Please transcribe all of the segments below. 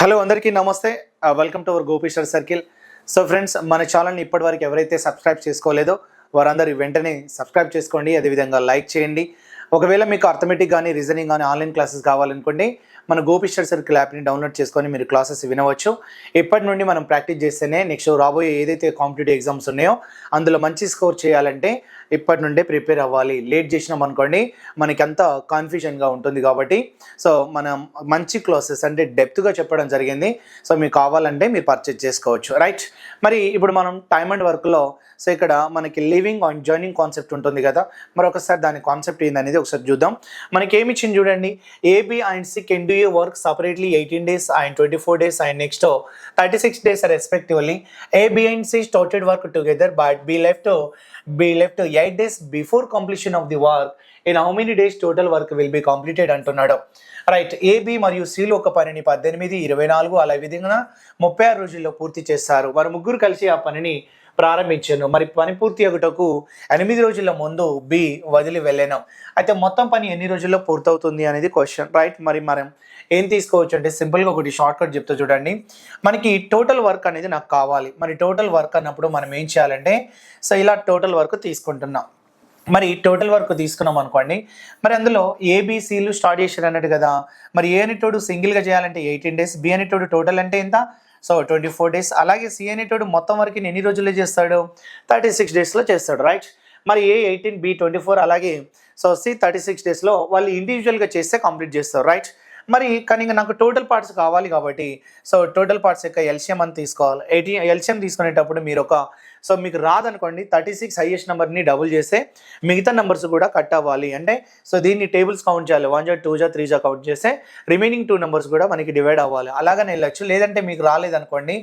Hello అందరికీ నమస్తే. Welcome to our Gopishwar circle. So friends, మన ఛానల్ని ఇప్పటివరకు ఎవరైతే సబ్స్క్రైబ్ చేసుకోలేదో వారందరూ వెంటనే సబ్స్క్రైబ్ చేసుకోండి. అదేవిధంగా లైక్ చేయండి. ఒకవేళ మీకు అర్థమెటిక్ కానీ రీజనింగ్ కానీ ఆన్లైన్ క్లాసెస్ కావాలనుకోండి, మన గోపీశ్వర్ సర్కిల్ యాప్ని డౌన్లోడ్ చేసుకొని మీరు క్లాసెస్ వినవచ్చు. ఇప్పటి నుండి మనం ప్రాక్టీస్ చేస్తేనే నెక్స్ట్ రాబోయే ఏదైతే కాంపిటేటివ్ ఎగ్జామ్స్ ఉన్నాయో అందులో మంచి స్కోర్ చేయాలంటే ఇప్పటి నుండే ప్రిపేర్ అవ్వాలి. లేట్ చేసినాం అనుకోండి మనకి అంతా కన్ఫ్యూజన్గా ఉంటుంది. కాబట్టి సో మనం మంచి క్లాసెస్ అంటే డెప్త్గా చెప్పడం జరిగింది. సో మీకు కావాలంటే మీరు పర్చేజ్ చేసుకోవచ్చు, రైట్. మరి ఇప్పుడు మనం టైమ్ అండ్ వర్క్లో సో ఇక్కడ మనకి లివింగ్ అండ్ జాయినింగ్ కాన్సెప్ట్ ఉంటుంది కదా, మరి ఒకసారి దాని కాన్సెప్ట్ ఏందనేది ఒకసారి చూద్దాం. మనకి ఏమి ఇచ్చింది చూడండి. A B and C can do a work separately 18 days and 24 days and next 36 days respectively. A, B and C started work together but B left 8 days before completion of the work. In how many days total work will be completed అంటున్నాడు, right. AB మరియు సిలు ఒక పనిని 18, 24 అలా విధంగా 36 రోజుల్లో పూర్తి చేస్తారు. వారు ముగ్గురు కలిసి ఆ పనిని ప్రారంభించాను. మరి పని పూర్తి అగుటకు 8 రోజుల ముందు బి వదిలి వెళ్ళాను. అయితే మొత్తం పని ఎన్ని రోజుల్లో పూర్తవుతుంది అనేది క్వశ్చన్, రైట్. మరి మనం ఏం తీసుకోవచ్చు అంటే సింపుల్గా ఒకటి షార్ట్ కట్ చెప్తా చూడండి. మనకి టోటల్ వర్క్ అనేది నాకు కావాలి. మరి టోటల్ వర్క్ అన్నప్పుడు మనం ఏం చేయాలంటే సో ఇలా టోటల్ వర్క్ తీసుకుంటున్నాం. మరి టోటల్ వర్క్ తీసుకున్నాం అనుకోండి, మరి అందులో ఏబిసిలు స్టార్ట్ చేశారు అన్నట్టు కదా. మరి ఏ అనేటోడు సింగిల్గా చేయాలంటే 18 days, బి అనేటోడు టోటల్ అంటే ఎంత, సో 24 days. అలాగే సి అనేటోడు మొత్తం వరకు ఎన్ని రోజుల్లో చేస్తాడు, 36 daysలో చేస్తాడు, రైట్. మరి ఏ 18, బి 24, అలాగే సో సి 36 daysలో వాళ్ళు ఇండివిజువల్గా చేస్తే కంప్లీట్ చేస్తారు, రైట్. మరి కానీ నాకు టోటల్ పార్ట్స్ కావాలి కాబట్టి సో టోటల్ పార్ట్స్ యొక్క ఎల్సిఎం అని తీసుకోవాలి. ఎల్సిఎం తీసుకునేటప్పుడు మీరు సో మీకు రాదనుకోండి 36 హైయెస్ట్ నెంబర్ని డబుల్ చేస్తే మిగతా నెంబర్స్ కూడా కట్ అవ్వాలి. అంటే సో దీన్ని టేబుల్స్ కౌంట్ చేయాలి. 1 2 3 కౌంట్ చేస్తే రిమైనింగ్ 2 నెంబర్స్ కూడా మనకి డివైడ్ అవ్వాలి. అలాగనే వెళ్ళచ్చు. లేదంటే మీకు రాలేదనుకోండి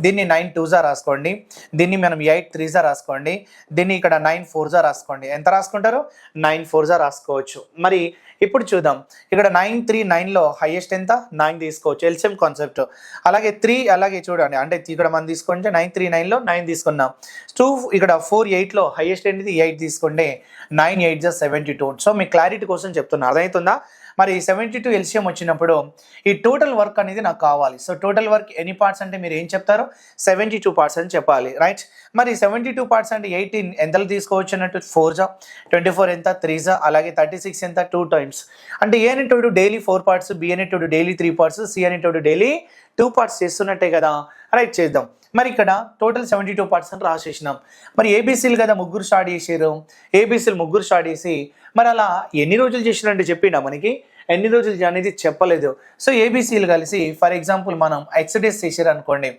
దీన్ని 9 2 రాసుకోండి, దీన్ని మనం 8 3 రాసుకోండి, దీన్ని ఇక్కడ 9 4 రాసుకోండి. ఎంత రాసుకుంటారు, 9 4 రాసుకోవచ్చు. మరి ఇప్పుడు చూద్దాం. ఇక్కడ 9 3 9లో హైయెస్ట్ ఎంత, 9 తీసుకోవచ్చు, ఎల్సిఎం కాన్సెప్ట్. అలాగే 3 అలాగే చూడండి, అంటే ఇక్కడ మనం తీసుకుంటే 9 3 9లో 9 తీసుకున్నాం. 2 ఇక్కడ 4 8లో హైయెస్ట్ ఏంటిది 8 తీసుకుంటే 9 8 72. సో మీ క్లారిటీ కోసం చెప్తున్నా, అర్థమవుతుందా. మరి 72 ఎల్సిఎం వచ్చినప్పుడు ఈ టోటల్ వర్క్ అనేది నాకు కావాలి. సో టోటల్ వర్క్ ఎన్ని పార్ట్స్ అంటే మీరు ఏం చెప్తారు, 72 పార్ట్స్ అని చెప్పాలి, రైట్. మరి 72 పార్ట్స్ అంటే 18 ఎంతలు తీసుకోవచ్చు అన్నట్టు 4 24 ఎంత 3 అలాగే 36 ఎంత 2 times. అంటే ఏ అనేటోడు డైలీ 4 parts, బి అనేటోడు డైలీ 3 parts, సి అనేటోడు డైలీ 2 parts చేస్తున్నట్టే కదా, రైట్. చేద్దాం. మరి ఇక్కడ టోటల్ 72 parts అని రాసేసినాం. మరి ఏబీసీలు కదా ముగ్గురు స్టార్ట్ చేసారు, ఏబీసీలు ముగ్గురు స్టార్ట్ చేసి మరి అలా ఎన్ని రోజులు చేసినట్టు చెప్పిండా, మనకి ఎన్ని రోజులు అనేది చెప్పలేదు. సో ఏబీసీలు కలిసి ఫర్ ఎగ్జాంపుల్ మనం ఎక్స్ డేస్ చేసారు అనుకోండి,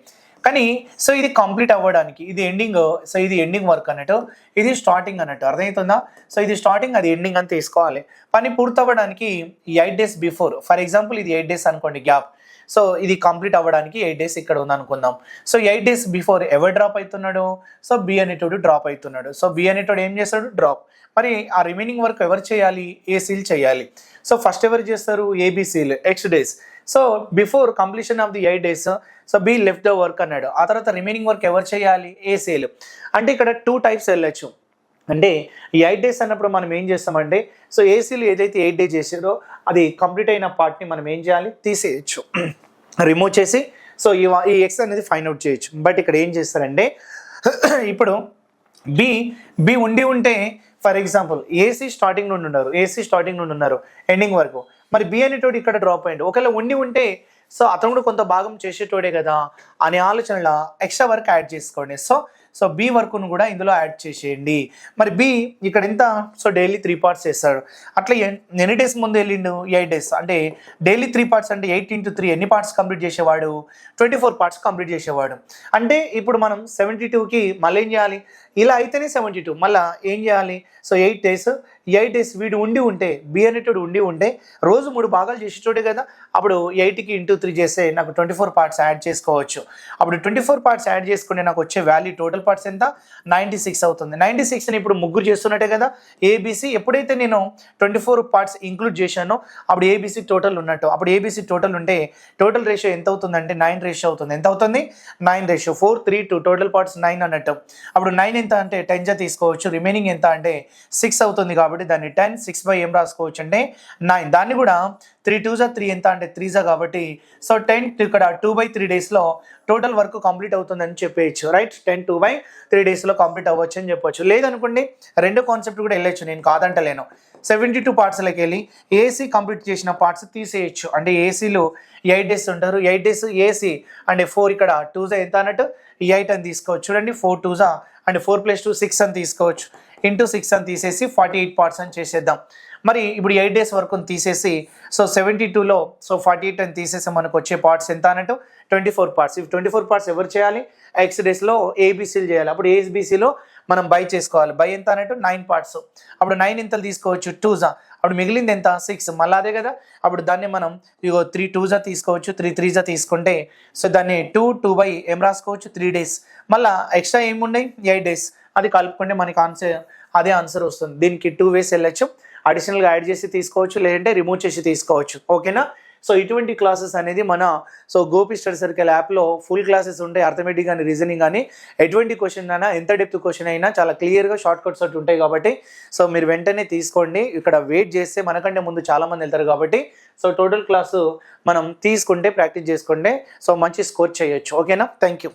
కానీ సో ఇది కంప్లీట్ అవ్వడానికి ఇది ఎండింగ్, సో ఇది ఎండింగ్ వర్క్ అన్నట్టు, ఇది స్టార్టింగ్ అన్నట్టు, అర్థమవుతుందా. సో ఇది స్టార్టింగ్, అది ఎండింగ్ అని తీసుకోవాలి. పని పూర్తి అవ్వడానికి 8 days బిఫోర్, ఫర్ ఎగ్జాంపుల్ ఇది 8 days అనుకోండి గ్యాప్. సో ఇది కంప్లీట్ అవ్వడానికి 8 days ఇక్కడ ఉంది అనుకుందాం. సో 8 days బిఫోర్ ఎవరు డ్రాప్ అవుతున్నాడు, సో బి అనేటోడు డ్రాప్ అవుతున్నాడు. సో బి అనేటోడు ఏం చేస్తాడు, డ్రాప్. మరి ఆ రిమైనింగ్ వర్క్ ఎవరు చేయాలి, ఏసీలు చేయాలి. సో ఫస్ట్ ఎవరు చేస్తారు, ఏబిసీలు X days. So before completion of the 8 days so be left the work అన్నాడు. ఆ తర్వాత రిమైనింగ్ వర్క్ ఎవరు చేయాలి, ఏసీలు. అంటే ఇక్కడ 2 types వెళ్ళచ్చు. అంటే ఈ 8 days అన్నప్పుడు మనం ఏం చేస్తామంటే సో ఏసీలు ఏదైతే 8 days చేసారో అది కంప్లీట్ అయిన పార్ట్ని మనం ఏం చేయాలి, తీసేయచ్చు, రిమూవ్ చేసి సో ఈ ఎక్స్ అనేది ఫైండ్ అవుట్ చేయొచ్చు. బట్ ఇక్కడ ఏం చేస్తారంటే ఇప్పుడు బి ఉంటే ఫర్ ఎగ్జాంపుల్ ఏసీ స్టార్టింగ్ నుండి ఉన్నారు ఎండింగ్ వరకు. మరి బి అనేటోడు ఇక్కడ డ్రాప్ అయ్యిండు. ఒకవేళ ఉంటే సో అతను కూడా కొంత భాగం చేసేటోడే కదా అనే ఆలోచనలో ఎక్స్ట్రా వర్క్ యాడ్ చేసుకోండి. సో బి వర్క్ను కూడా ఇందులో యాడ్ చేసేయండి. మరి బి ఇక్కడ ఎంత, సో డైలీ 3 parts చేస్తాడు. అట్లా ఎన్ని డేస్ ముందు వెళ్ళిండు, 8 days. అంటే డైలీ 3 parts అంటే 8 into 3 ఎన్ని పార్ట్స్ కంప్లీట్ చేసేవాడు, 24 parts కంప్లీట్ చేసేవాడు. అంటే ఇప్పుడు మనం 72కి మళ్ళీ ఏం చేయాలి, ఇలా అయితేనే 72, మళ్ళీ ఏం చేయాలి, సో 8 days వీడు ఉంటే బి అనేటోడు ఉంటే రోజు 3 భాగాలు చేసేటోడే కదా. అప్పుడు 8కి into 3 చేస్తే నాకు 24 parts యాడ్ చేసుకోవచ్చు. అప్పుడు 24 parts యాడ్ చేసుకుంటే నాకు వచ్చే వాల్యూ టోటల్ పార్ట్స్ ఎంత, 96 అవుతుంది. 96ని ఇప్పుడు ముగ్గురు చేస్తున్నట్టే కదా ఏబీసీ. ఎప్పుడైతే నేను 24 parts ఇంక్లూడ్ చేశానో అప్పుడు ఏబీసీ టోటల్ ఉన్నట్టు. అప్పుడు ఏబీసీ టోటల్ ఉంటే టోటల్ రేషియో ఎంత అవుతుందంటే 9 రేషియో అవుతుంది. ఎంత అవుతుంది, 9 రేషియో. 4 3 2 టోటల్ పార్ట్స్ 9 అన్నట్టు. అప్పుడు 9 ఎంత అంటే 10 తీసుకోవచ్చు, రిమైనింగ్ ఎంత అంటే 6 అవుతుంది. కాబట్టి కాబట్టి దాన్ని 10, 6 ఏం రాసుకోవచ్చు అంటే 9. దాన్ని కూడా 3 2 3 ఎంత అంటే 3 కాబట్టి సో 10 ఇక్కడ 2/3 డేస్లో టోటల్ వర్క్ కంప్లీట్ అవుతుందని చెప్పేయచ్చు, రైట్. 10 2/3 డేస్లో కంప్లీట్ అవ్వచ్చు అని చెప్పొచ్చు. లేదనుకోండి రెండో కాన్సెప్ట్ కూడా వెళ్ళొచ్చు, నేను కాదంటలేను. 72 పార్ట్స్లోకి వెళ్ళి ఏసీ కంప్లీట్ చేసిన పార్ట్స్ తీసేయచ్చు. అంటే ఏసీలో 8 డేస్ ఉంటారు, 8 డేస్ ఏసీ అంటే 4 ఇక్కడ 2 ఎంత అన్నట్టు 8 అని తీసుకోవచ్చు. చూడండి 4 2 అంటే 4 + 2 6 అని తీసుకోవచ్చు. ఇంటూ 6 అని తీసేసి 48 పార్ట్స్ అని చేసేద్దాం. మరి ఇప్పుడు 8 డేస్ వరకు తీసేసి సో 72లో సో 48 అని తీసేసి మనకు వచ్చే పార్ట్స్ ఎంత అన్నట్టు 24 పార్ట్స్. ఇవి 24 పార్ట్స్ ఎవరు చేయాలి? ఎక్స్ డేస్లో ఏబీసీలు చేయాలి. అప్పుడు ఏబీసీలో మనం బై చేసుకోవాలి. బై ఎంత అన్నట్టు 9 పార్ట్స్. అప్పుడు 9 ఎంతలు తీసుకోవచ్చు? 2 అప్పుడు మిగిలింది ఎంత? 6. మళ్ళీ అదే కదా, అప్పుడు దాన్ని మనం ఇగో 3 2 తీసుకోవచ్చు, 3 3 తీసుకుంటే సో దాన్ని 2 ఏం రాసుకోవచ్చు? 3 డేస్. మళ్ళీ ఎక్స్ట్రా ఏమున్నాయి? 8 డేస్. అది కలుపుకుంటే మనకి అదే ఆన్సర్ వస్తుంది. దీనికి 2 వేస్ వెళ్ళచ్చు, అడిషనల్గా యాడ్ చేసి తీసుకోవచ్చు, లేదంటే రిమూవ్ చేసి తీసుకోవచ్చు. ఓకేనా? సో ఇటువంటి క్లాసెస్ అనేది మన సో గోపి స్టడీ సర్కిల్ యాప్లో ఫుల్ క్లాసెస్ ఉంటాయి. అర్థమెటిక్ కానీ రీజనింగ్ కానీ ఎటువంటి క్వశ్చన్ అయినా ఎంత డెప్త్ క్వశ్చన్ అయినా చాలా క్లియర్గా షార్ట్ కట్స్ అటు ఉంటాయి కాబట్టి సో మీరు వెంటనే తీసుకోండి. ఇక్కడ వెయిట్ చేస్తే మనకంటే ముందు చాలామంది వెళ్తారు కాబట్టి సో టోటల్ క్లాసు మనం తీసుకుంటే ప్రాక్టీస్ చేసుకుంటే సో మంచి స్కోర్ చేయొచ్చు. ఓకేనా? Thank you.